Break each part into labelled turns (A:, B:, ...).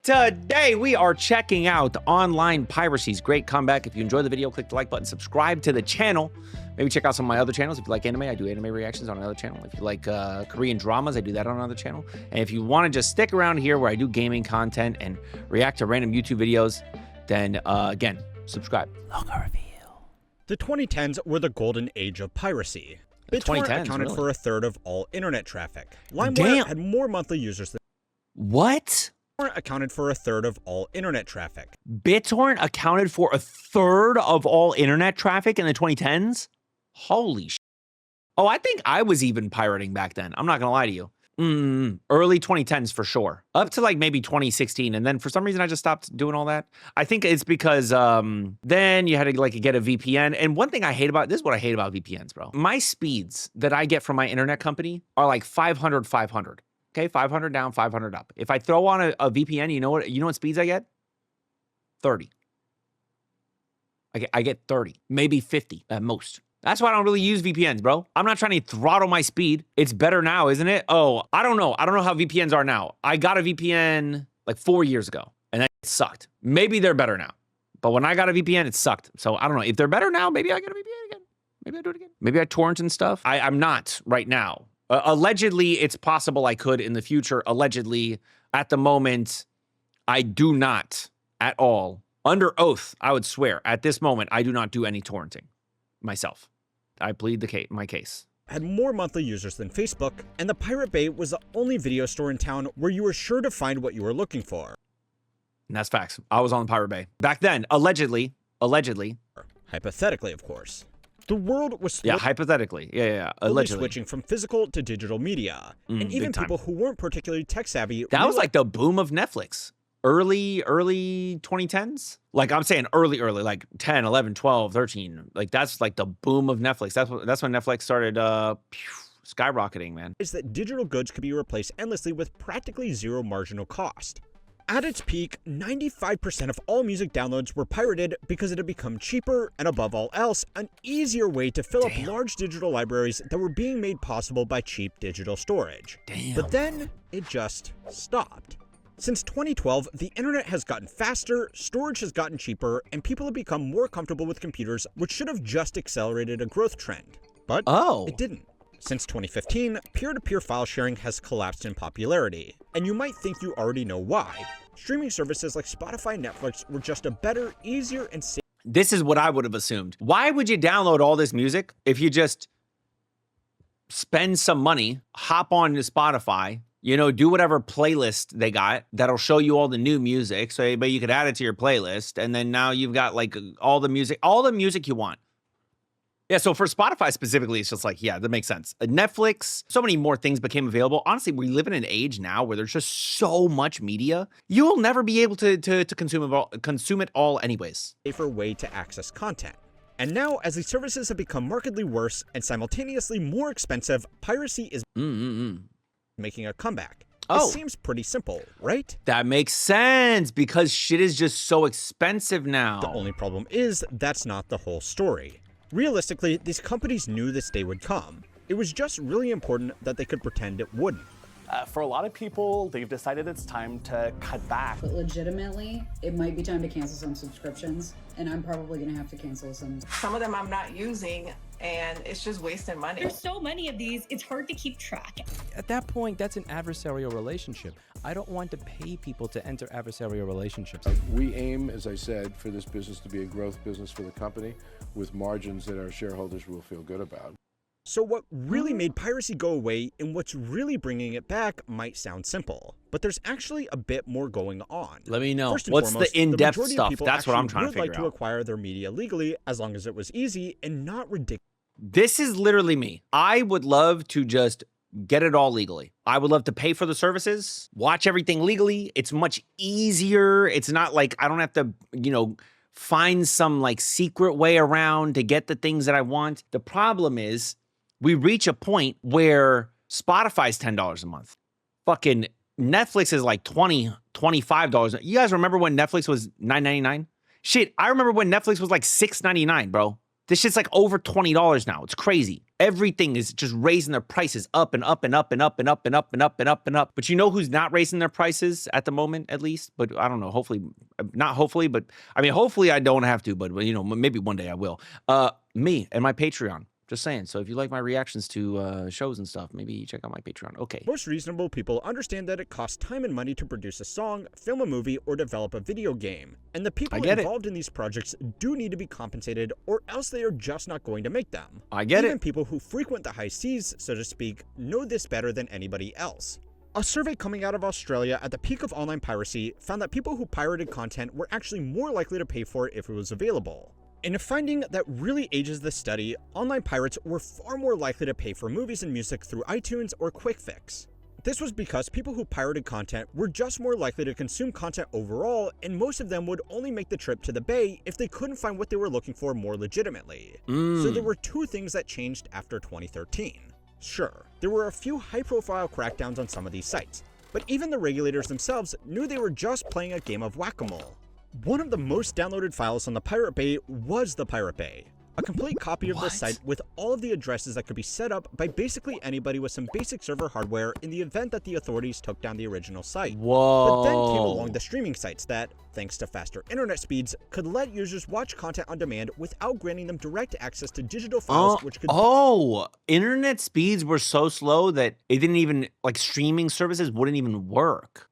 A: Today, we are checking out Online Piracy's great comeback. If you enjoyed the video, click the like button, subscribe to the channel. Maybe check out some of my other channels. If you like anime, I do anime reactions on another channel. If you like Korean dramas, I do that on another channel. And if you want to just stick around here where I do gaming content and react to random YouTube videos, then again, subscribe. Logo reveal.
B: The 2010s were the golden age of piracy. BitTorrent accounted
A: really?
B: for a third of all internet traffic. LimeWire had more monthly users than...
A: What?
B: BitTorrent accounted for a third of all internet traffic.
A: BitTorrent accounted for a third of all internet traffic in the 2010s? Holy shit. Oh, I think I was even pirating back then. I'm not gonna lie to you. Early 2010s for sure. Up to like maybe 2016. And then for some reason, I just stopped doing all that. I think it's because then you had to like get a VPN. And one thing I hate about, this is what I hate about VPNs, bro. My speeds that I get from my internet company are like 500, 500. Okay, 500 down, 500 up. If I throw on a VPN, you know what speeds I get? 30. I get 30, maybe 50 at most. That's why I don't really use VPNs, bro. I'm not trying to throttle my speed. It's better now, isn't it? Oh, I don't know. I don't know how VPNs are now. I got a VPN like 4 years ago, and that sucked. Maybe they're better now. But when I got a VPN, it sucked. So I don't know. If they're better now, maybe I get a VPN again. Maybe I do it again. Maybe I torrent and stuff. I'm not right now. Allegedly, it's possible I could in the future. Allegedly, at the moment, I do not at all. Under oath, I would swear, at this moment, I do not do any torrenting myself. I plead my case.
B: Had more monthly users than Facebook, and the Pirate Bay was the only video store in town where you were sure to find what you were looking for.
A: And that's facts. I was on the Pirate Bay. Back then, allegedly.
B: Hypothetically, of course. The world was
A: hypothetically. Yeah. Allegedly.
B: Switching from physical to digital media. And even people who weren't particularly tech savvy.
A: That was like the boom of Netflix. Early 2010s. Like I'm saying early, like 10, 11, 12, 13. Like that's like the boom of Netflix. That's when Netflix started skyrocketing, man.
B: Is that digital goods could be replaced endlessly with practically zero marginal cost. At its peak, 95% of all music downloads were pirated because it had become cheaper and, above all else, an easier way to fill up large digital libraries that were being made possible by cheap digital storage. But then, it just stopped. Since 2012, the internet has gotten faster, storage has gotten cheaper, and people have become more comfortable with computers, which should have just accelerated a growth trend. But it didn't. Since 2015, peer-to-peer file sharing has collapsed in popularity, and you might think you already know why. Streaming services like Spotify and Netflix were just a better, easier, and safer.
A: This is what I would have assumed. Why would you download all this music if you just spend some money, hop on to Spotify, do whatever playlist they got that'll show you all the new music, but you could add it to your playlist, and then now you've got like all the music you want. Yeah, so for Spotify specifically, it's just like, yeah, that makes sense. Netflix, so many more things became available. Honestly, we live in an age now where there's just so much media. You'll never be able to consume it all anyways.
B: Safer way to access content. And now, as these services have become markedly worse and simultaneously more expensive, piracy is making a comeback. It seems pretty simple, right?
A: That makes sense because shit is just so expensive now.
B: The only problem is that's not the whole story. Realistically, these companies knew this day would come. It was just really important that they could pretend it wouldn't.
C: For a lot of people, they've decided it's time to cut back.
D: But legitimately, it might be time to cancel some subscriptions, and I'm probably gonna have to cancel some.
E: Some of them I'm not using, and it's just wasting money.
F: There's so many of these, it's hard to keep track.
G: At that point, that's an adversarial relationship. I don't want to pay people to enter adversarial relationships.
H: We aim, as I said, for this business to be a growth business for the company with margins that our shareholders will feel good about.
B: So what really made piracy go away and what's really bringing it back might sound simple, but there's actually a bit more going on.
A: Let me know.
B: First and
A: What's
B: foremost,
A: the in-depth
B: majority of
A: stuff?
B: people
A: That's what I'm trying to
B: would
A: figure
B: like to
A: out.
B: acquire their media legally as long as it was easy and not ridiculous.
A: This is literally me. I would love to just get it all legally. I would love to pay for the services, watch everything legally. It's much easier. It's not like I don't have to, find some like secret way around to get the things that I want. The problem is we reach a point where Spotify's $10 a month. Fucking Netflix is like $20, $25. You guys remember when Netflix was $9.99? Shit, I remember when Netflix was like $6.99, bro. This shit's like over $20 now. It's crazy. Everything is just raising their prices up and up and up and up and up and up and up and up and up. But you know who's not raising their prices at the moment, at least? But I don't know. Hopefully, not hopefully, but I mean, hopefully I don't have to, but you know, maybe one day I will. Me and my Patreon. Just saying. So if you like my reactions to shows and stuff, maybe check out my Patreon. Okay.
B: Most reasonable people understand that it costs time and money to produce a song, film a movie, or develop a video game. And the people involved in these projects do need to be compensated, or else they are just not going to make them.
A: I get it.
B: Even people who frequent the high seas, so to speak, know this better than anybody else. A survey coming out of Australia at the peak of online piracy found that people who pirated content were actually more likely to pay for it if it was available. In a finding that really ages the study, online pirates were far more likely to pay for movies and music through iTunes or QuickFix. This was because people who pirated content were just more likely to consume content overall, and most of them would only make the trip to the Bay if they couldn't find what they were looking for more legitimately. So there were two things that changed after 2013. Sure, there were a few high-profile crackdowns on some of these sites, but even the regulators themselves knew they were just playing a game of whack-a-mole. One of the most downloaded files on the Pirate Bay was the Pirate Bay, a complete copy of the site with all of the addresses that could be set up by basically anybody with some basic server hardware in the event that the authorities took down the original site. But then came along the streaming sites that, thanks to faster internet speeds, could let users watch content on demand without granting them direct access to digital files, which could—
A: internet speeds were so slow that it didn't even, like, streaming services wouldn't even work.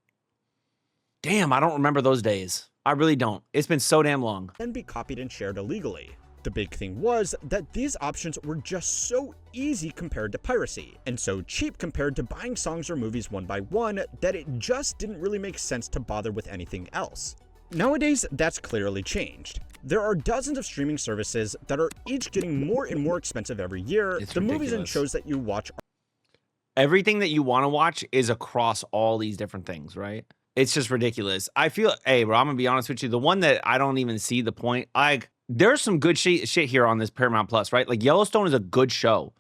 A: Damn, I don't remember those days. I really don't. It's been so damn long.
B: Then be copied and shared illegally. The big thing was that these options were just so easy compared to piracy, and so cheap compared to buying songs or movies one by one that it just didn't really make sense to bother with anything else. Nowadays, that's clearly changed. There are dozens of streaming services that are each getting more and more expensive every year.
A: It's
B: the
A: ridiculous.
B: movies and shows that you watch—
A: Everything that you want to watch is across all these different things, right? It's just ridiculous. I feel, hey, bro, I'm gonna be honest with you. The one that I don't even see the point, like, there's some good shit here on this Paramount Plus, right? Like, Yellowstone is a good show.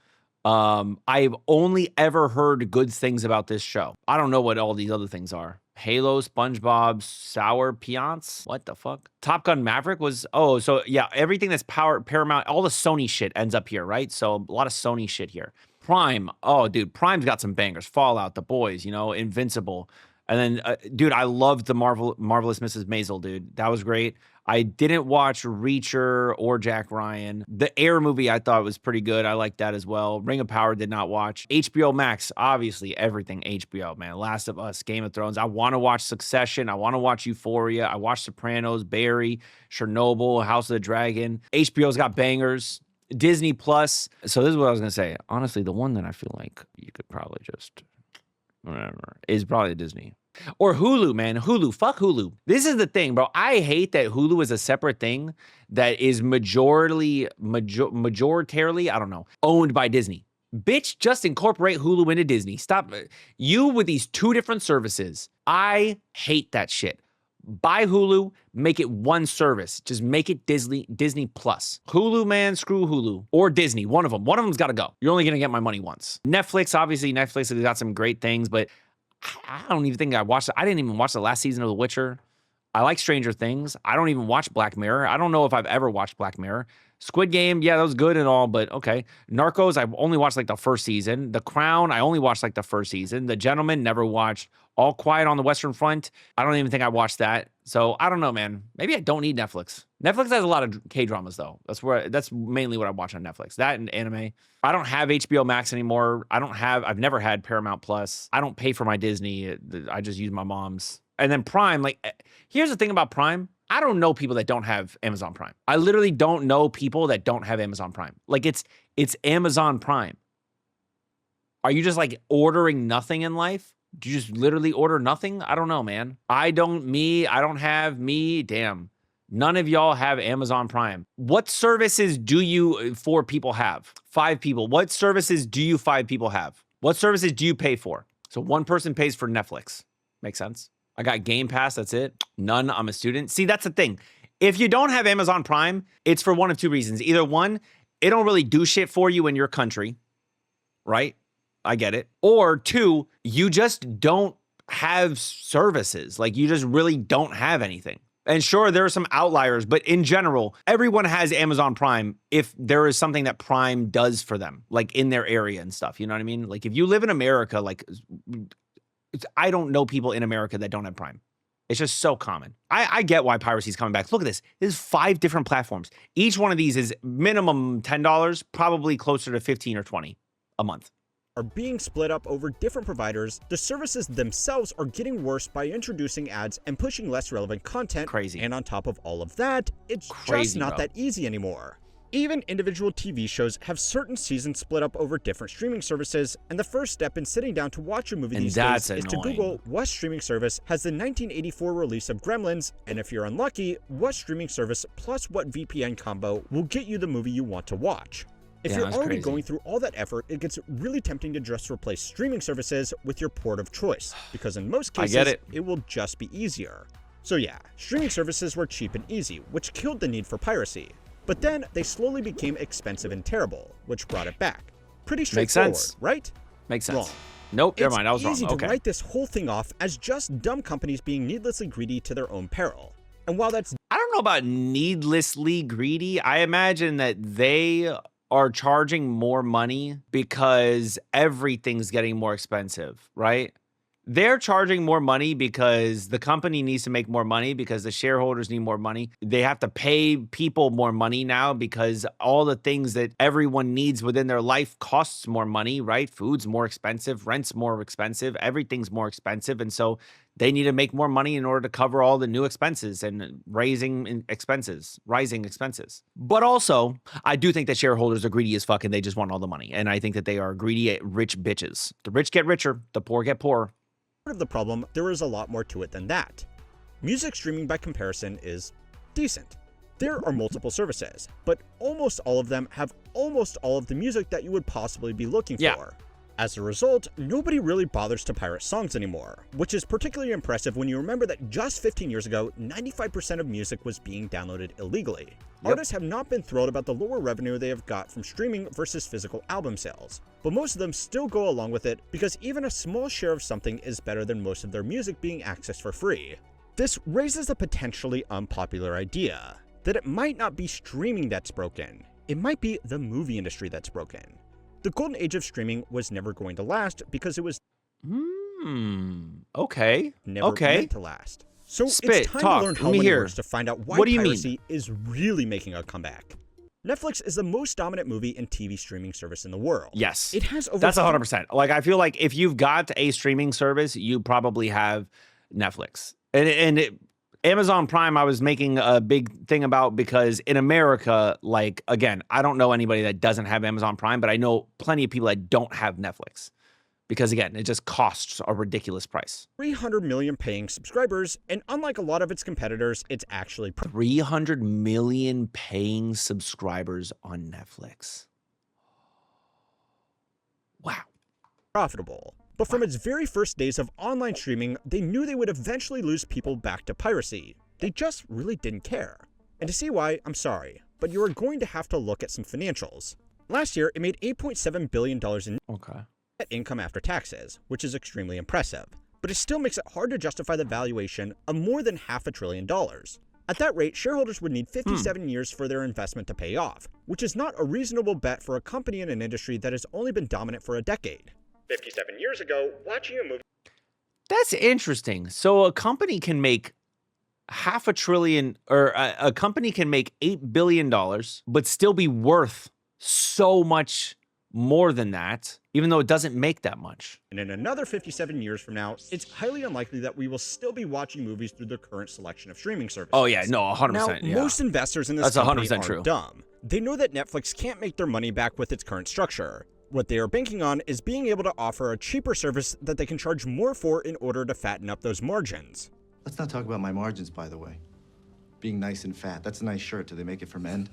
A: I've only ever heard good things about this show. I don't know what all these other things are. Halo, SpongeBob, Sour Piants. What the fuck? Top Gun Maverick was, so yeah, everything that's Paramount, all the Sony shit ends up here, right? So a lot of Sony shit here. Prime, dude, Prime's got some bangers. Fallout, The Boys, you know, Invincible. And then, dude, I loved the Marvelous Mrs. Maisel, dude. That was great. I didn't watch Reacher or Jack Ryan. The Air movie I thought was pretty good. I liked that as well. Ring of Power did not watch. HBO Max, obviously everything HBO, man. Last of Us, Game of Thrones. I want to watch Succession. I want to watch Euphoria. I watched Sopranos, Barry, Chernobyl, House of the Dragon. HBO's got bangers. Disney Plus. So this is what I was going to say. Honestly, the one that I feel like you could probably just... whatever, is probably Disney. Or Hulu, man. Hulu. Fuck Hulu. This is the thing, bro. I hate that Hulu is a separate thing that is majoritarily, I don't know, owned by Disney. Bitch, just incorporate Hulu into Disney. Stop. You with these two different services. I hate that shit. Buy Hulu, make it one service. Just make it Disney Plus. Hulu, man, screw Hulu. Or Disney, one of them. One of them's got to go. You're only going to get my money once. Netflix, obviously, Netflix has got some great things, but I don't even think I watched it. I didn't even watch the last season of The Witcher. I like Stranger Things. I don't even watch Black Mirror. I don't know if I've ever watched Black Mirror. Squid Game, yeah, that was good and all, but okay. Narcos, I've only watched like the first season. The Crown, I only watched like the first season. The Gentleman, never watched. All Quiet on the Western Front, I don't even think I watched that. So I don't know, man. Maybe I don't need Netflix. Netflix has a lot of K-dramas though. That's mainly what I watch on Netflix. That and anime. I don't have HBO Max anymore. I've never had Paramount Plus. I don't pay for my Disney. I just use my mom's. And then Prime, like, here's the thing about Prime. I don't know people that don't have Amazon Prime. I literally don't know people that don't have Amazon Prime. Like, it's Amazon Prime. Are you just like ordering nothing in life? Do you just literally order nothing? I don't know, man. I don't have me. Damn. None of y'all have Amazon Prime. What services do you 4 people have? 5 people. What services do you 5 people have? What services do you pay for? So one person pays for Netflix. Makes sense. I got Game Pass. That's it. None. I'm a student. See, that's the thing. If you don't have Amazon Prime, it's for one of 2 reasons. Either one, it don't really do shit for you in your country, right? I get it. Or 2, you just don't have services. Like, you just really don't have anything. And sure, there are some outliers, but in general, everyone has Amazon Prime if there is something that Prime does for them, like in their area and stuff. You know what I mean? Like if you live in America, like I don't know people in America that don't have Prime. It's just so common. I get why piracy is coming back. Look at this. There's 5 different platforms. Each one of these is minimum $10, probably closer to 15 or 20 a month.
B: Are being split up over different providers, the services themselves are getting worse by introducing ads and pushing less relevant content.
A: Crazy.
B: And on top of all of that, it's
A: Crazy,
B: just not
A: bro.
B: that easy anymore. Even individual TV shows have certain seasons split up over different streaming services, and the first step in sitting down to watch a movie
A: And
B: these
A: that's
B: days is to
A: annoying.
B: Google what streaming service has the 1984 release of Gremlins, and if you're unlucky, what streaming service plus what VPN combo will get you the movie you want to watch. If
A: Yeah,
B: you're
A: that's
B: already
A: crazy.
B: going through all that effort, it gets really tempting to just replace streaming services with your port of choice, because in most
A: I
B: cases,
A: get it.
B: it will just be easier. So yeah, streaming services were cheap and easy, which killed the need for piracy. But then they slowly became expensive and terrible, which brought it back. Pretty
A: Makes
B: straightforward,
A: sense.
B: right?
A: Makes sense.
B: Wrong.
A: Nope, never
B: It's
A: mind. I was wrong.
B: easy to
A: Okay.
B: write this whole thing off as just dumb companies being needlessly greedy to their own peril. And while that's
A: I don't know about needlessly greedy. I imagine that they are charging more money because everything's getting more expensive, right? They're charging more money because the company needs to make more money, because the shareholders need more money. They have to pay people more money now because all the things that everyone needs within their life costs more money, right? Food's more expensive, rent's more expensive, everything's more expensive. And so they need to make more money in order to cover all the new expenses and rising expenses. But also, I do think that shareholders are greedy as fuck and they just want all the money. And I think that they are greedy, rich bitches. The rich get richer, the poor get poorer.
B: part of the problem, there is a lot more to it than that. Music streaming by comparison is decent. There are multiple services, but almost all of them have almost all of the music that you would possibly be looking for. As a result, nobody really bothers to pirate songs anymore, which is particularly impressive when you remember that just 15 years ago, 95% of music was being downloaded illegally. Artists have not been thrilled about the lower revenue they have got from streaming versus physical album sales, but most of them still go along with it because even a small share of something is better than most of their music being accessed for free. This raises a potentially unpopular idea, that it might not be streaming that's broken, it might be the movie industry that's broken. The golden age of streaming was never going to last because it was
A: Okay.
B: never meant to last. So
A: Spit,
B: it's time
A: talk,
B: to learn how
A: let me
B: many
A: hear.
B: words to find out why
A: What do you mean?
B: piracy is really making a comeback. Netflix is the most dominant movie and TV streaming service in the world.
A: Yes.
B: It has over
A: That's 100%. Like, I feel like if you've got a streaming service, you probably have Netflix. Amazon Prime, I was making a big thing about because in America, like, again, I don't know anybody that doesn't have Amazon Prime, but I know plenty of people that don't have Netflix. Because again, it just costs a ridiculous price.
B: 300 million paying subscribers, and unlike a lot of its competitors, it's actually
A: 300 million paying subscribers on Netflix. Wow.
B: profitable. But from its very first days of online streaming, they knew they would eventually lose people back to piracy. They just really didn't care. And to see why, I'm sorry, but you are going to have to look at some financials. Last year, it made $8.7 billion in net income after taxes, which is extremely impressive. But it still makes it hard to justify the valuation of more than $500 billion. At that rate, shareholders would need 57 years for their investment to pay off, which is not a reasonable bet for a company in an industry that has only been dominant for a decade. 57 years ago, watching a movie.
A: That's interesting. So a company can make $500 billion, or a company can make $8 billion, but still be worth so much more than that, even though it doesn't make that much.
B: And in another 57 years from now, it's highly unlikely that we will still be watching movies through the current selection of streaming services.
A: Oh yeah, no, 100%.
B: Now,
A: yeah.
B: most investors in this
A: That's
B: company
A: 100%
B: are
A: true.
B: dumb. They know that Netflix can't make their money back with its current structure. What they are banking on is being able to offer a cheaper service that they can charge more for in order to fatten up those margins.
I: Let's not talk about my margins, by the way. Being nice and fat, that's a nice shirt. Do they make it from end?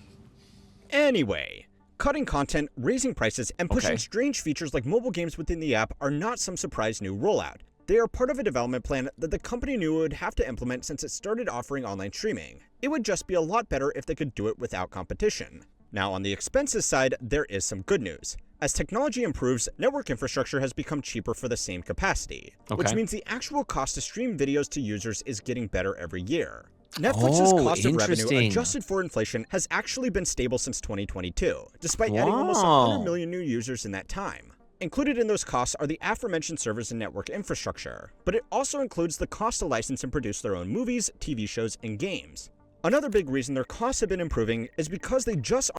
B: Anyway, cutting content, raising prices, and pushing
A: Okay.
B: strange features like mobile games within the app are not some surprise new rollout. They are part of a development plan that the company knew it would have to implement since it started offering online streaming. It would just be a lot better if they could do it without competition. Now, on the expenses side, there is some good news. As technology improves, network infrastructure has become cheaper for the same capacity, which
A: Okay.
B: means the actual cost to stream videos to users is getting better every year. Netflix's
A: Oh,
B: cost of revenue
A: interesting.
B: adjusted for inflation has actually been stable since 2022, despite adding almost 100
A: Wow.
B: million new users in that time. Included in those costs are the aforementioned servers and network infrastructure, but it also includes the cost to license and produce their own movies, TV shows, and games. Another big reason their costs have been improving is because they just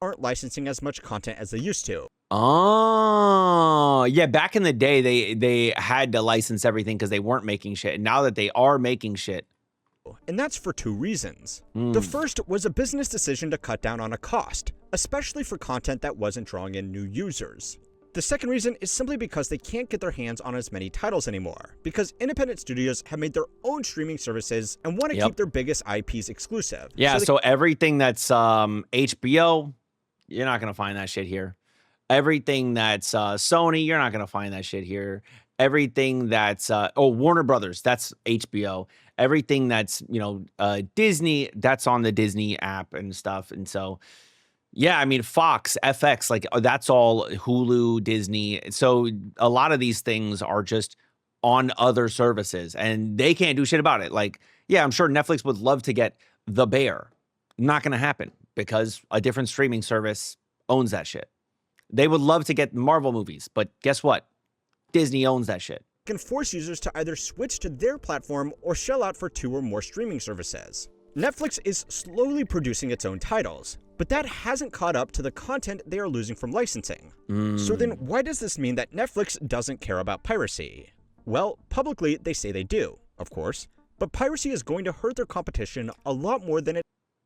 B: aren't licensing as much content as they used to.
A: Oh, yeah. Back in the day, they had to license everything because they weren't making shit. And now that they are making shit,
B: And that's for two reasons. The first was a business decision to cut down on a cost, especially for content that wasn't drawing in new users. The second reason is simply because they can't get their hands on as many titles anymore, because independent studios have made their own streaming services and want to keep their biggest IPs exclusive.
A: yeah.
B: they
A: So everything that's HBO, you're not gonna find that shit here. Everything that's Sony, you're not gonna find that shit here. Everything that's Warner Brothers, that's HBO. Everything that's Disney, that's on the Disney app and stuff. And so, yeah, I mean Fox, FX, like that's all Hulu, Disney. So a lot of these things are just on other services, and they can't do shit about it. Like, yeah, I'm sure Netflix would love to get The Bear. Not gonna happen because a different streaming service owns that shit. They would love to get Marvel movies, but guess what? Disney owns that shit.
B: can force users to either switch to their platform or shell out for 2 or more streaming services. Netflix is slowly producing its own titles, but that hasn't caught up to the content they are losing from licensing. So then why does this mean that Netflix doesn't care about piracy? Well, publicly they say they do, of course, but piracy is going to hurt their competition a lot more than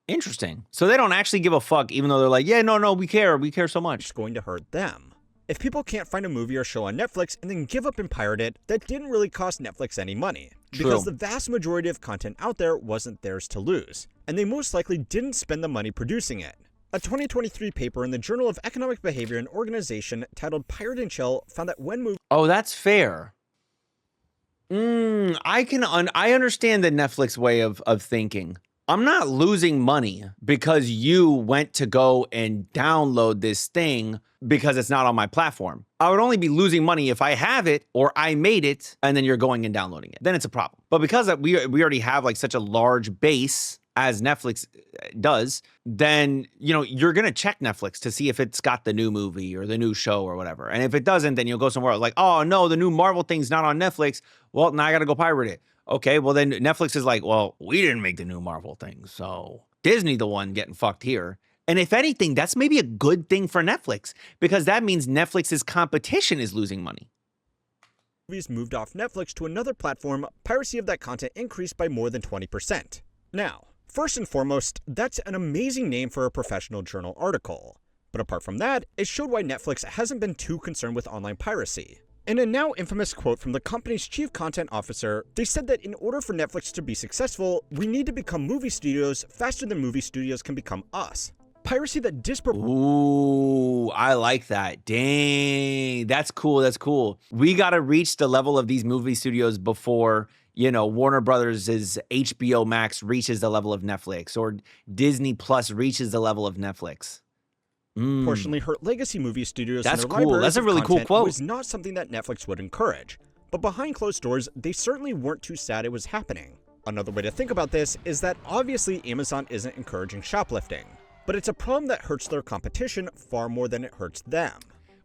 A: Interesting. So they don't actually give a fuck, even though they're like, yeah, no, we care so much.
B: it's going to hurt them. If people can't find a movie or show on Netflix and then give up and pirate it, that didn't really cost Netflix any money. Because the vast majority of content out there wasn't theirs to lose, and they most likely didn't spend the money producing it. A 2023 paper in the Journal of Economic Behavior and Organization titled Pirate and Chill found that when movies
A: Oh, that's fair. I understand the Netflix way of thinking. I'm not losing money because you went to go and download this thing because it's not on my platform. I would only be losing money if I have it or I made it and then you're going and downloading it. Then it's a problem. But because we already have like such a large base as Netflix does, then, you're going to check Netflix to see if it's got the new movie or the new show or whatever. And if it doesn't, then you'll go somewhere else like, oh no, the new Marvel thing's not on Netflix. Well, now I got to go pirate it. Okay, well then Netflix is like, well, we didn't make the new Marvel thing, so Disney the one getting fucked here. And if anything, that's maybe a good thing for Netflix because that means Netflix's competition is losing money.
B: moved off Netflix to another platform, piracy of that content increased by more than 20%. Now, first and foremost, that's an amazing name for a professional journal article. But apart from that, it showed why Netflix hasn't been too concerned with online piracy. In a now infamous quote from the company's chief content officer, they said that in order for Netflix to be successful, we need to become movie studios faster than movie studios can become us. Piracy that
A: Ooh, I like that. Dang, that's cool. That's cool. We got to reach the level of these movie studios before, Warner Brothers' HBO Max reaches the level of Netflix or Disney Plus reaches the level of Netflix.
B: Proportionally hurt legacy movie studios.
A: That's
B: and their
A: cool.
B: libraries
A: That's a
B: of
A: really cool
B: content
A: quote.
B: Was not something that Netflix would encourage. But behind closed doors, they certainly weren't too sad it was happening. Another way to think about this is that obviously Amazon isn't encouraging shoplifting, but it's a problem that hurts their competition far more than it hurts them.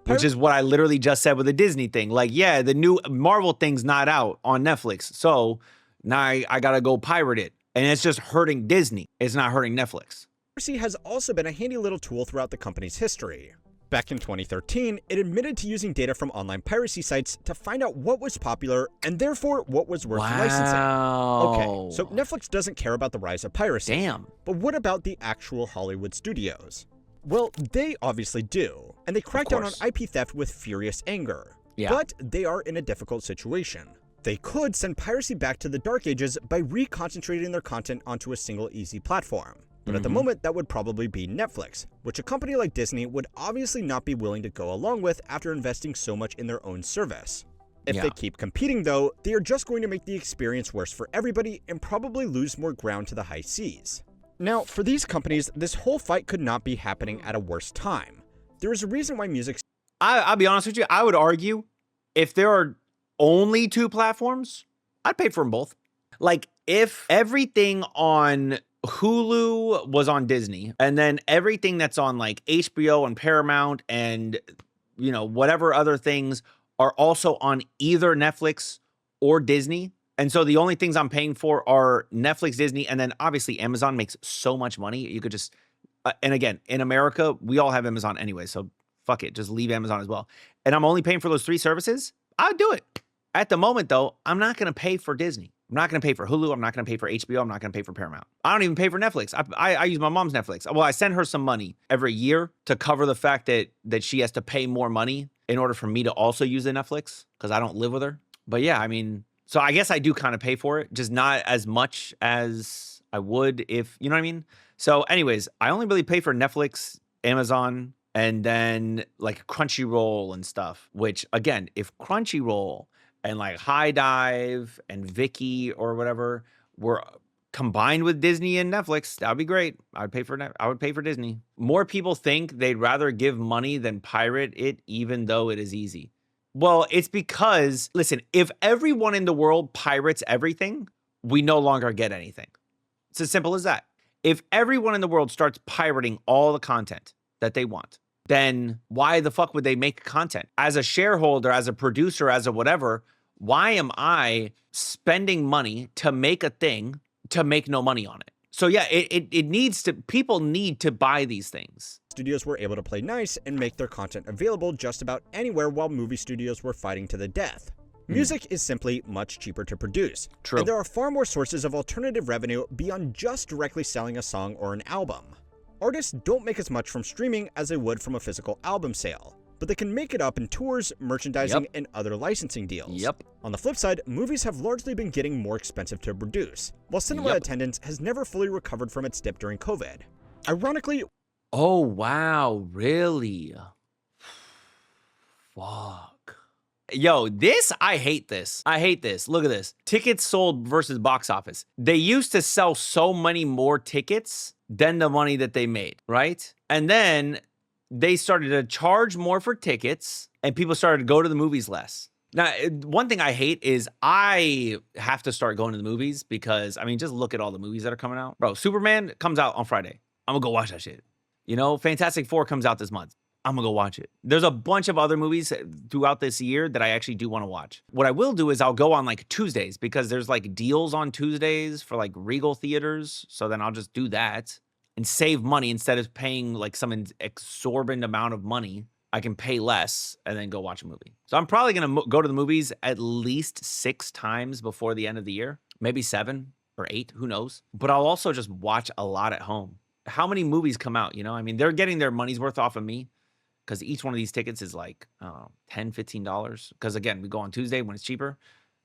A: Which is what I literally just said with the Disney thing. Like, yeah, the new Marvel thing's not out on Netflix, so now I gotta go pirate it. And it's just hurting Disney. It's not hurting Netflix.
B: Piracy has also been a handy little tool throughout the company's history. Back in 2013, it admitted to using data from online piracy sites to find out what was popular and therefore what was worth licensing. Okay, so Netflix doesn't care about the rise of piracy.
A: Damn.
B: But what about the actual Hollywood studios? Well, they obviously do, and they crack down on IP theft with furious anger.
A: Yeah.
B: But they are in a difficult situation. They could send piracy back to the dark ages by reconcentrating their content onto a single easy platform. But at the moment, that would probably be Netflix, which a company like Disney would obviously not be willing to go along with after investing so much in their own service. If they keep competing though, they are just going to make the experience worse for everybody and probably lose more ground to the high seas. Now, for these companies, this whole fight could not be happening at a worse time. There is a reason why music...
A: I'll be honest with you. I would argue if there are only 2 platforms, I'd pay for them both. Like, if everything on Hulu was on Disney, and then everything that's on like HBO and Paramount and, you know, whatever other things are also on either Netflix or Disney. And so the only things I'm paying for are Netflix, Disney, and then obviously Amazon makes so much money. You could just, and again, in America, we all have Amazon anyway. So fuck it, just leave Amazon as well. And I'm only paying for those 3 services. I'd do it. At the moment, though, I'm not going to pay for Disney. I'm not going to pay for Hulu. I'm not going to pay for HBO. I'm not going to pay for Paramount. I don't even pay for Netflix. I use my mom's Netflix. Well, I send her some money every year to cover the fact that she has to pay more money in order for me to also use the Netflix because I don't live with her. But yeah, I mean, so I guess I do kind of pay for it, just not as much as I would if, you know what I mean? So anyways, I only really pay for Netflix, Amazon, and then like Crunchyroll and stuff, which again, if Crunchyroll and like High Dive and Viki or whatever were combined with Disney and Netflix, that would be great. I would pay for Disney. More people think they'd rather give money than pirate it, even though it is easy. Well, it's because, listen, if everyone in the world pirates everything, we no longer get anything. It's as simple as that. If everyone in the world starts pirating all the content that they want, then why the fuck would they make content? As a shareholder, as a producer, as a whatever, why am I spending money to make a thing to make no money on it? So yeah, it needs to, people need to buy these things.
B: Studios were able to play nice and make their content available just about anywhere while movie studios were fighting to the death. Music is simply much cheaper to produce.
A: True.
B: And there are far more sources of alternative revenue beyond just directly selling a song or an album. Artists don't make as much from streaming as they would from a physical album sale, but they can make it up in tours, merchandising, and other licensing deals. On the flip side, movies have largely been getting more expensive to produce, while cinema attendance has never fully recovered from its dip during COVID. Ironically,
A: oh wow, really? Fuck. Yo, I hate this. I hate this. Look at this. Tickets sold versus box office. They used to sell so many more tickets than the money that they made, right? And then they started to charge more for tickets and people started to go to the movies less. Now, one thing I hate is I have to start going to the movies because, I mean, just look at all the movies that are coming out. Bro, Superman comes out on Friday. I'm gonna go watch that shit. You know, Fantastic Four comes out this month. I'm gonna go watch it. There's a bunch of other movies throughout this year that I actually do want to watch. What I will do is I'll go on like Tuesdays because there's like deals on Tuesdays for like Regal theaters. So then I'll just do that and save money instead of paying like some exorbitant amount of money. I can pay less and then go watch a movie. So I'm probably gonna go to the movies at least 6 times before the end of the year, maybe 7 or 8, who knows? But I'll also just watch a lot at home. How many movies come out? You know, I mean, they're getting their money's worth off of me. Because each one of these tickets is like, $10, $15. Because again, we go on Tuesday when it's cheaper.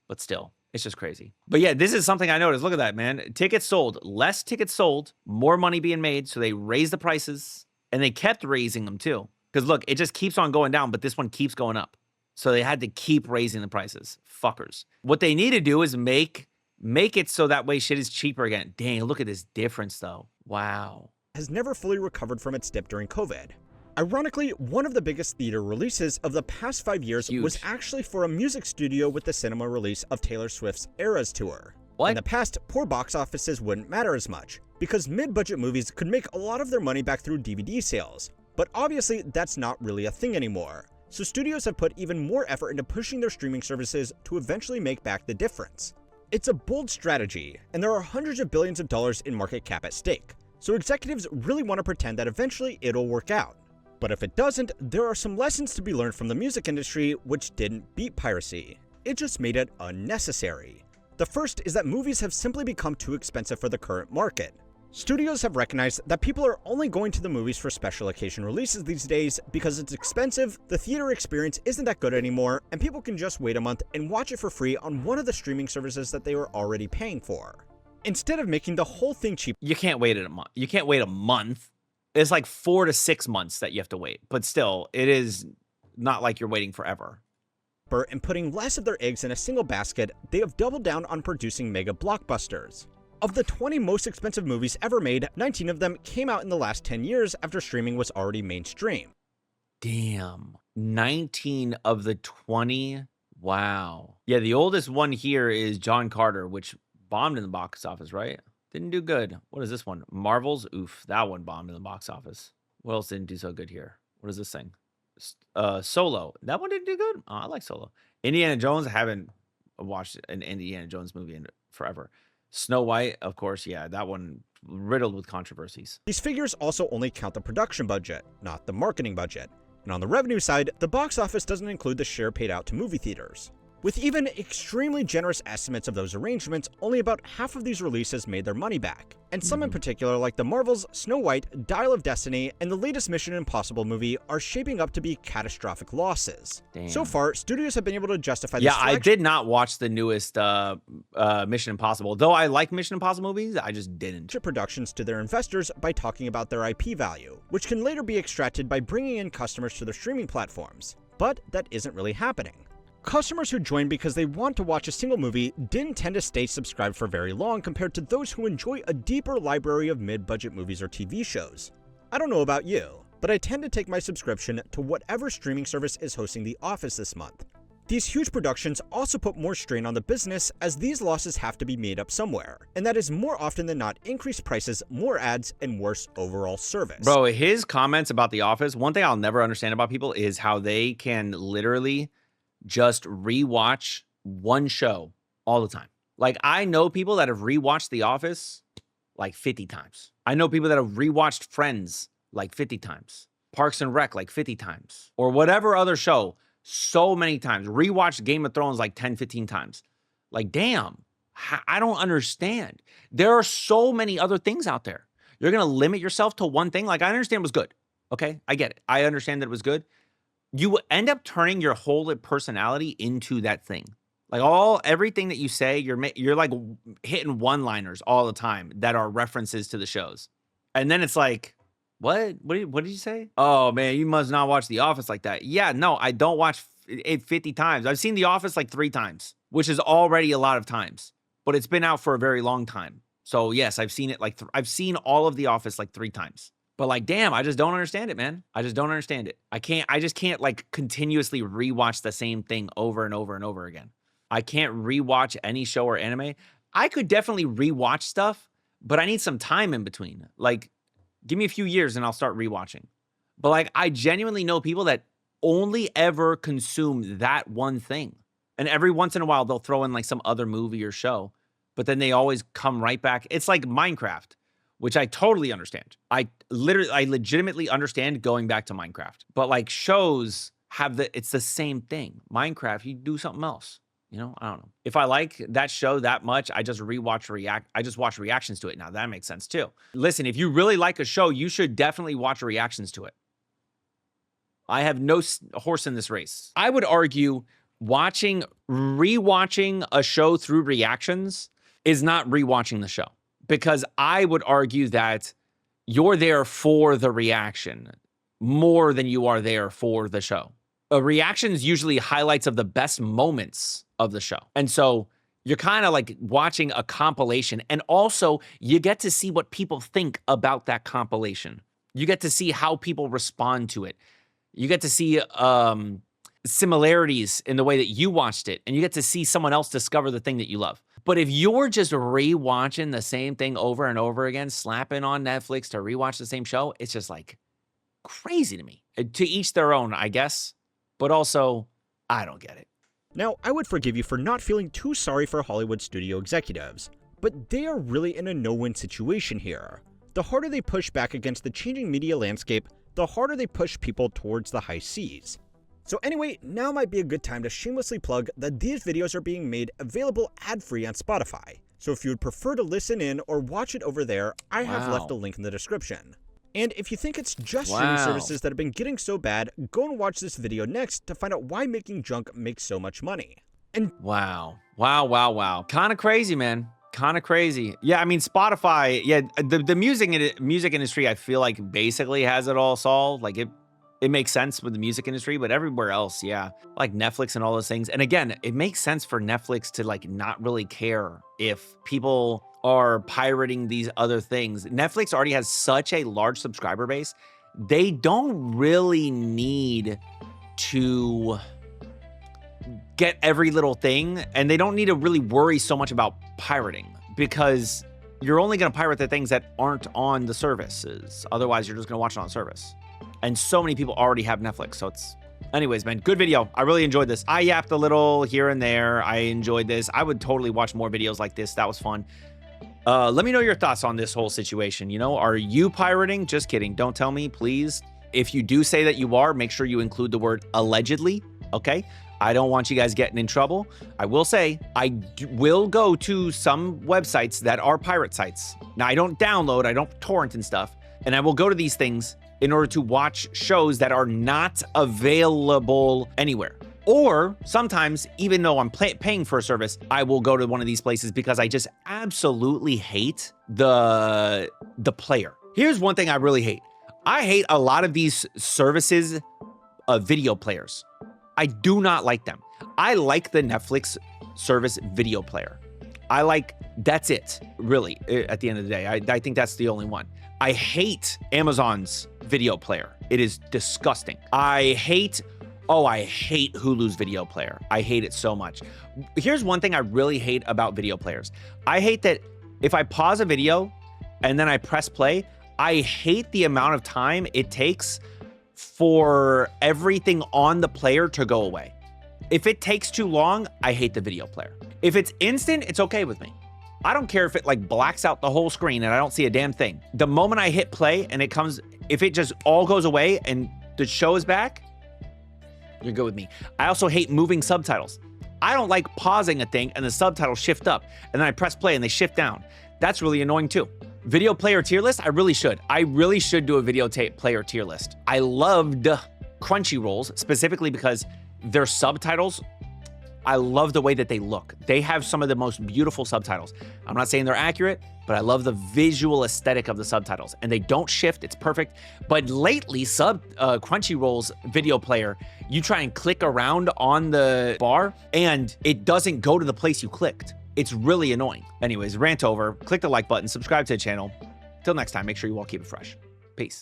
A: But still, it's just crazy. But yeah, this is something I noticed. Look at that, man. Tickets sold. Less tickets sold. More money being made. So they raised the prices. And they kept raising them too. Because look, it just keeps on going down. But this one keeps going up. So they had to keep raising the prices. Fuckers. What they need to do is make it so that way shit is cheaper again. Dang, look at this difference though. Wow.
B: has never fully recovered from its dip during COVID. Ironically, one of the biggest theater releases of the past 5 years was actually for a music studio with the cinema release of Taylor Swift's Eras Tour.
A: What?
B: In the past, poor box offices wouldn't matter as much, because mid-budget movies could make a lot of their money back through DVD sales. But obviously, that's not really a thing anymore. So studios have put even more effort into pushing their streaming services to eventually make back the difference. It's a bold strategy, and there are hundreds of billions of dollars in market cap at stake. So executives really want to pretend that eventually it'll work out. But if it doesn't, there are some lessons to be learned from the music industry which didn't beat piracy. It just made it unnecessary. The first is that movies have simply become too expensive for the current market. Studios have recognized that people are only going to the movies for special occasion releases these days because it's expensive, the theater experience isn't that good anymore, and people can just wait a month and watch it for free on one of the streaming services that they were already paying for. Instead of making the whole thing cheap,
A: you can't wait a month. You can't wait a month. It's like 4 to 6 months that you have to wait. But still, it is not like you're waiting forever.
B: And putting less of their eggs in a single basket, they have doubled down on producing mega blockbusters. Of the 20 most expensive movies ever made, 19 of them came out in the last 10 years after streaming was already mainstream.
A: Damn. 19 of the 20? Wow. Yeah, the oldest one here is John Carter, which bombed in the box office, right? Didn't do good. What is this one? Marvel's? Oof, that one bombed in the box office. What else didn't do so good here? What is this thing? Solo. That one didn't do good. Oh, I like Solo. Indiana Jones. I haven't watched an Indiana Jones movie in forever. Snow White, of course. Yeah, that one riddled with controversies.
B: These figures also only count the production budget, not the marketing budget. And on the revenue side, the box office doesn't include the share paid out to movie theaters. With even extremely generous estimates of those arrangements, only about half of these releases made their money back. And some in particular, like the Marvels, Snow White, Dial of Destiny, and the latest Mission Impossible movie, are shaping up to be catastrophic losses.
A: Damn.
B: So far, studios have been able to justify this.
A: Yeah, I did not watch the newest Mission Impossible. Though I like Mission Impossible movies, I just didn't.
B: Productions to their investors by talking about their IP value, which can later be extracted by bringing in customers to their streaming platforms. But that isn't really happening. Customers who join because they want to watch a single movie didn't tend to stay subscribed for very long compared to those who enjoy a deeper library of mid-budget movies or TV shows. I don't know about you, but I tend to take my subscription to whatever streaming service is hosting The Office this month. These huge productions also put more strain on the business as these losses have to be made up somewhere, and that is more often than not increased prices, more ads, and worse overall service.
A: Bro, his comments about The Office, one thing I'll never understand about people is how they can literally just rewatch one show all the time. Like, I know people that have rewatched The Office like 50 times. I know people that have rewatched Friends like 50 times. Parks and Rec like 50 times. Or whatever other show so many times. Rewatched Game of Thrones like 10, 15 times. Like, damn, I don't understand. There are so many other things out there. You're going to limit yourself to one thing? Like, I understand it was good. Okay, I get it. I understand that it was good. You end up turning your whole personality into that thing. Like everything that you say, you're like hitting one-liners all the time that are references to the shows. And then it's like, what did you say? Oh man, you must not watch The Office like that. Yeah, no, I don't watch it 50 times. I've seen The Office like 3 times, which is already a lot of times, but it's been out for a very long time. So yes, I've seen it like, I've seen all of The Office like 3 times. But like, damn, I just don't understand it, man. I just don't understand it. I just can't like continuously rewatch the same thing over and over and over again. I can't rewatch any show or anime. I could definitely rewatch stuff, but I need some time in between. Like, give me a few years and I'll start rewatching. But like, I genuinely know people that only ever consume that one thing. And every once in a while, they'll throw in like some other movie or show, but then they always come right back. It's like Minecraft, which I totally understand. I legitimately understand going back to Minecraft. But like shows it's the same thing. Minecraft, you do something else. You know, I don't know. If I like that show that much, I just watch reactions to it. Now that makes sense too. Listen, if you really like a show, you should definitely watch reactions to it. I have no horse in this race. I would argue rewatching a show through reactions is not rewatching the show. Because I would argue that you're there for the reaction more than you are there for the show. A reaction is usually highlights of the best moments of the show. And so you're kind of like watching a compilation. And also you get to see what people think about that compilation. You get to see how people respond to it. You get to see similarities in the way that you watched it. And you get to see someone else discover the thing that you love. But if you're just rewatching the same thing over and over again, slapping on Netflix to rewatch the same show, it's just like crazy to me. To each their own, I guess. But also, I don't get it.
B: Now, I would forgive you for not feeling too sorry for Hollywood studio executives, but they are really in a no-win situation here. The harder they push back against the changing media landscape, the harder they push people towards the high seas. So anyway, now might be a good time to shamelessly plug that these videos are being made available ad-free on Spotify. So if you would prefer to listen in or watch it over there, I have left a link in the description. And if you think it's just streaming services that have been getting so bad, go and watch this video next to find out why making junk makes so much money. And
A: wow. Kind of crazy, man. Kind of crazy. Yeah, I mean, Spotify, yeah, the music industry, I feel like basically has it all solved. Like it makes sense with the music industry, but everywhere else, yeah, like Netflix and all those things. And again, it makes sense for Netflix to like not really care if people are pirating these other things. Netflix already has such a large subscriber base. They don't really need to get every little thing, and they don't need to really worry so much about pirating because you're only going to pirate the things that aren't on the services. Otherwise, you're just going to watch it on service. And so many people already have Netflix, so it's... Anyways, man, good video. I really enjoyed this. I yapped a little here and there. I enjoyed this. I would totally watch more videos like this. That was fun. Let me know your thoughts on this whole situation. You know, are you pirating? Just kidding. Don't tell me, please. If you do say that you are, make sure you include the word allegedly, okay? I don't want you guys getting in trouble. I will say, will go to some websites that are pirate sites. Now, I don't download, I don't torrent and stuff, and I will go to these things in order to watch shows that are not available anywhere. Or sometimes, even though I'm paying for a service, I will go to one of these places because I just absolutely hate the player. Here's one thing I really hate. I hate a lot of these services, video players. I do not like them. I like the Netflix service video player. That's it, really, at the end of the day. I think that's the only one. I hate Amazon's video player. It is disgusting. I hate Hulu's video player. I hate it so much. Here's one thing I really hate about video players. I hate that if I pause a video and then I press play, I hate the amount of time it takes for everything on the player to go away. If it takes too long, I hate the video player. If it's instant, it's okay with me. I don't care if it like blacks out the whole screen and I don't see a damn thing. The moment I hit play and it comes, if it just all goes away and the show is back, you're good with me. I also hate moving subtitles. I don't like pausing a thing and the subtitles shift up and then I press play and they shift down. That's really annoying too. Video player tier list, I really should. I really should do a video player tier list. I loved Crunchyroll's specifically because their subtitles, I love the way that they look. They have some of the most beautiful subtitles. I'm not saying they're accurate, but I love the visual aesthetic of the subtitles. And they don't shift, it's perfect. But lately, Crunchyroll's video player, you try and click around on the bar, and it doesn't go to the place you clicked. It's really annoying. Anyways, rant over. Click the like button, subscribe to the channel. Till next time, make sure you all keep it fresh. Peace.